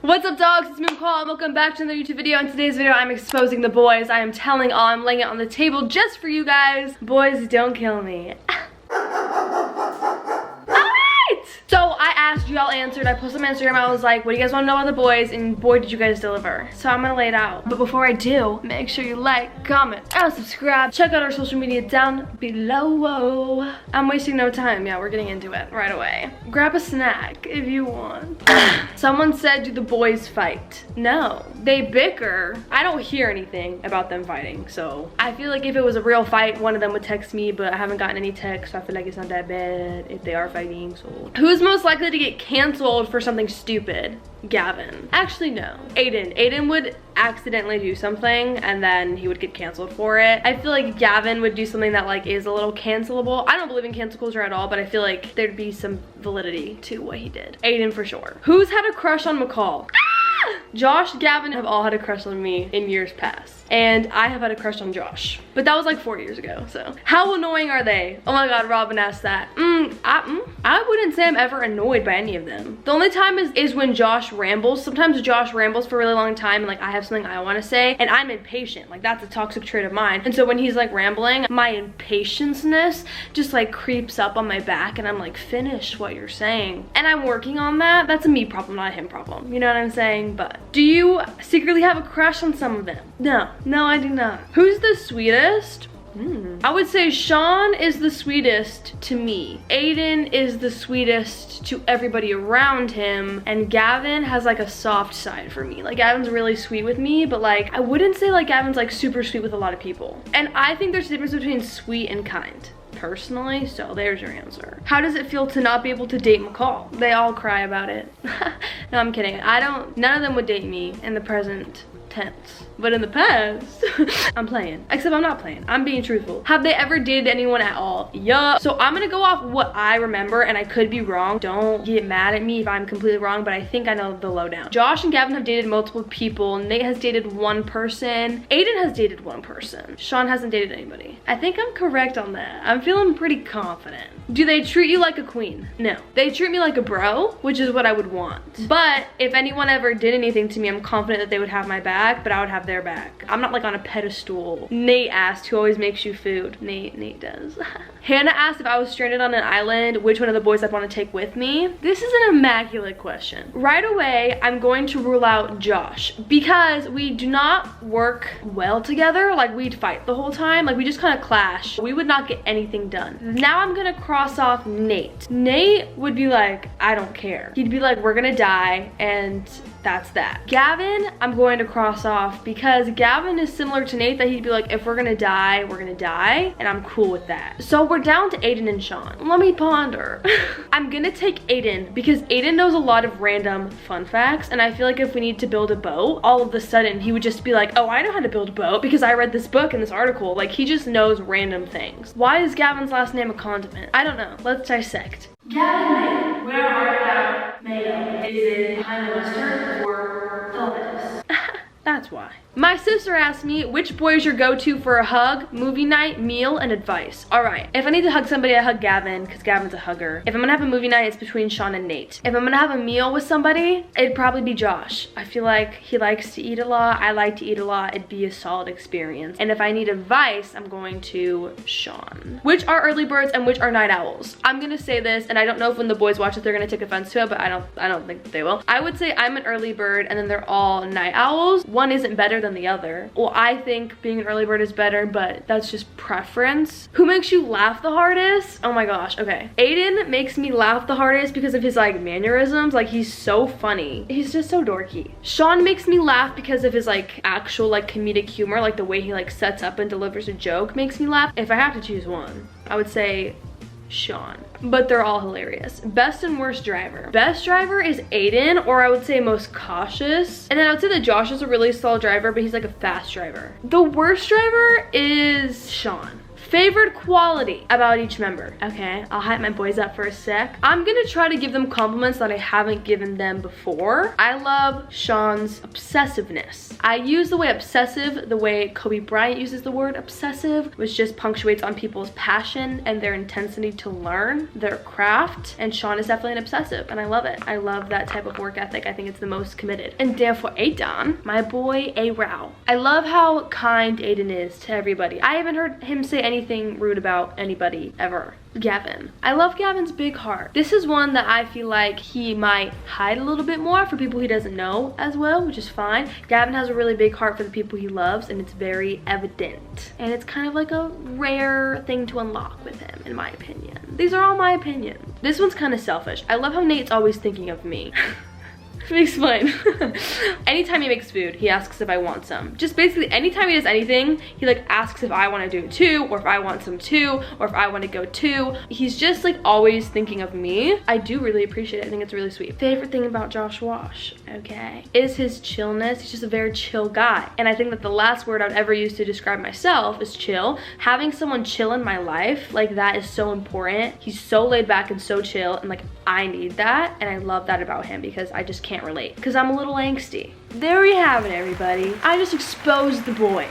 What's up, dogs? It's me, McCall, and welcome back to another YouTube video. In today's video, I'm exposing the boys. I am telling all. I'm laying it on the table just for you guys. Boys, don't kill me. So I asked, y'all answered. I posted on Instagram. I was like, what do you guys want to know about the boys? And boy, did you guys deliver. So I'm gonna lay it out. But before I do, make sure you like, comment, and subscribe. Check out our social media down below. I'm wasting no time. Yeah, we're getting into it right away. Grab a snack if you want. Someone said, do the boys fight? No, they bicker. I don't hear anything about them fighting. So I feel like if it was a real fight, one of them would text me, but I haven't gotten any texts. So I feel like it's not that bad if they are fighting. So who's most likely to get canceled for something stupid? Gavin. Actually, no. Aiden would accidentally do something and then he would get canceled for it. I feel like Gavin would do something that like is a little cancelable. I don't believe in cancel culture at all, but I feel like there'd be some validity to what he did. Aiden for sure. Who's had a crush on McCall? Josh, Gavin have all had a crush on me in years past. And I have had a crush on Josh. But that was like 4 years ago, so. How annoying are they? Oh my God, Robin asked that. I wouldn't say I'm ever annoyed by any of them. The only time is when Josh rambles. Sometimes Josh rambles for a really long time and like I have something I wanna say and I'm impatient. Like that's a toxic trait of mine. And so when he's like rambling, my impatience-ness just like creeps up on my back and I'm like, finish what you're saying. And I'm working on that. That's a me problem, not a him problem. You know what I'm saying? But do you secretly have a crush on some of them? No, I do not. Who's the sweetest? I would say Sean is the sweetest to me. Aiden is the sweetest to everybody around him. And Gavin has like a soft side for me. Like Gavin's really sweet with me, but like I wouldn't say like Gavin's like super sweet with a lot of people. And I think there's a difference between sweet and kind. Personally, so there's your answer. How does it feel to not be able to date McCall? They all cry about it. No, I'm kidding. None of them would date me in the present tense. But in the past, I'm playing. Except I'm not playing. I'm being truthful. Have they ever dated anyone at all? Yup. So I'm gonna go off what I remember and I could be wrong. Don't get mad at me if I'm completely wrong, but I think I know the lowdown. Josh and Gavin have dated multiple people. Nate has dated one person. Aiden has dated one person. Sean hasn't dated anybody. I think I'm correct on that. I'm feeling pretty confident. Do they treat you like a queen? No. They treat me like a bro, which is what I would want. But if anyone ever did anything to me, I'm confident that they would have my back, but I would have their back. I'm not like on a pedestal. Nate asked, who always makes you food? Nate does. Hannah asked if I was stranded on an island, which one of the boys I'd want to take with me. This is an immaculate question. Right away, I'm going to rule out Josh because we do not work well together. Like we'd fight the whole time. Like we just kind of clash. We would not get anything done. Now I'm gonna cross off Nate. Nate would be like, I don't care. He'd be like, we're gonna die and that's that. Gavin, I'm going to cross off because Gavin is similar to Nate that he'd be like, if we're gonna die, we're gonna die. And I'm cool with that. So we're down to Aiden and Sean. Let me ponder. I'm gonna take Aiden because Aiden knows a lot of random fun facts. And I feel like if we need to build a boat, all of a sudden he would just be like, oh, I know how to build a boat because I read this book and this article. Like he just knows random things. Why is Gavin's last name a condiment? I don't know. Let's dissect. Gavin, where art thou made of? Is it behind the mustard or the lettuce? That's why. My sister asked me, which boy is your go-to for a hug, movie night, meal, and advice? All right, if I need to hug somebody, I hug Gavin because Gavin's a hugger. If I'm gonna have a movie night, it's between Sean and Nate. If I'm gonna have a meal with somebody, it'd probably be Josh. I feel like he likes to eat a lot. I like to eat a lot. It'd be a solid experience. And if I need advice, I'm going to Sean. Which are early birds and which are night owls? I'm gonna say this, and I don't know if when the boys watch it, they're gonna take offense to it, but I don't think that they will. I would say I'm an early bird, and then they're all night owls. One isn't better than the other. Well, I think being an early bird is better, but that's just preference. Who makes you laugh the hardest? Oh my gosh, okay. Aiden makes me laugh the hardest because of his like mannerisms. Like he's so funny. He's just so dorky. Sean makes me laugh because of his like actual like comedic humor. Like the way he like sets up and delivers a joke makes me laugh. If I have to choose one, I would say Sean, but they're all hilarious. Best and worst driver. Best driver is Aiden, or I would say most cautious. And then I would say that Josh is a really slow driver, but he's like a fast driver. The worst driver is Sean. Favorite quality about each member. Okay, I'll hype my boys up for a sec. I'm gonna try to give them compliments that I haven't given them before. I love Sean's obsessiveness. I use the way obsessive the way Kobe Bryant uses the word obsessive, which just punctuates on people's passion and their intensity to learn their craft. And Sean is definitely an obsessive, and I love it. I love that type of work ethic. I think it's the most committed. And therefore, Aiden, my boy A-Row. I love how kind Aiden is to everybody. I haven't heard him say anything rude about anybody ever. Gavin. I love Gavin's big heart. This is one that I feel like he might hide a little bit more for people he doesn't know as well, which is fine. Gavin has a really big heart for the people he loves, and it's very evident. And it's kind of like a rare thing to unlock with him, in my opinion. These are all my opinions. This one's kind of selfish. I love how Nate's always thinking of me. Let me explain. Anytime he makes food, he asks if I want some. Just basically anytime he does anything, he like asks if I want to do it too, or if I want some too, or if I want to go too. He's just like always thinking of me. I do really appreciate it. I think it's really sweet. Favorite thing about Josh Wash, okay, is his chillness. He's just a very chill guy. And I think that the last word I'd ever use to describe myself is chill. Having someone chill in my life, like that is so important. He's so laid back and so chill, and like I need that, and I love that about him because I just can't relate because I'm a little angsty. There we have it, everybody. I just exposed the boys.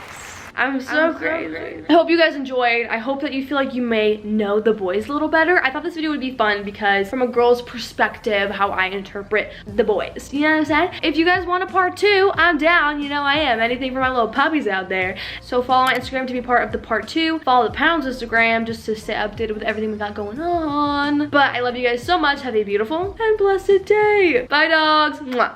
I'm so crazy. I hope you guys enjoyed. I hope that you feel like you may know the boys a little better. I thought this video would be fun because from a girl's perspective, how I interpret the boys. You know what I'm saying? If you guys want a part 2, I'm down. You know I am. Anything for my little puppies out there. So follow my Instagram to be part of the part 2. Follow the Pounds Instagram just to stay updated with everything we got going on. But I love you guys so much. Have a beautiful and blessed day. Bye, dogs. Mwah.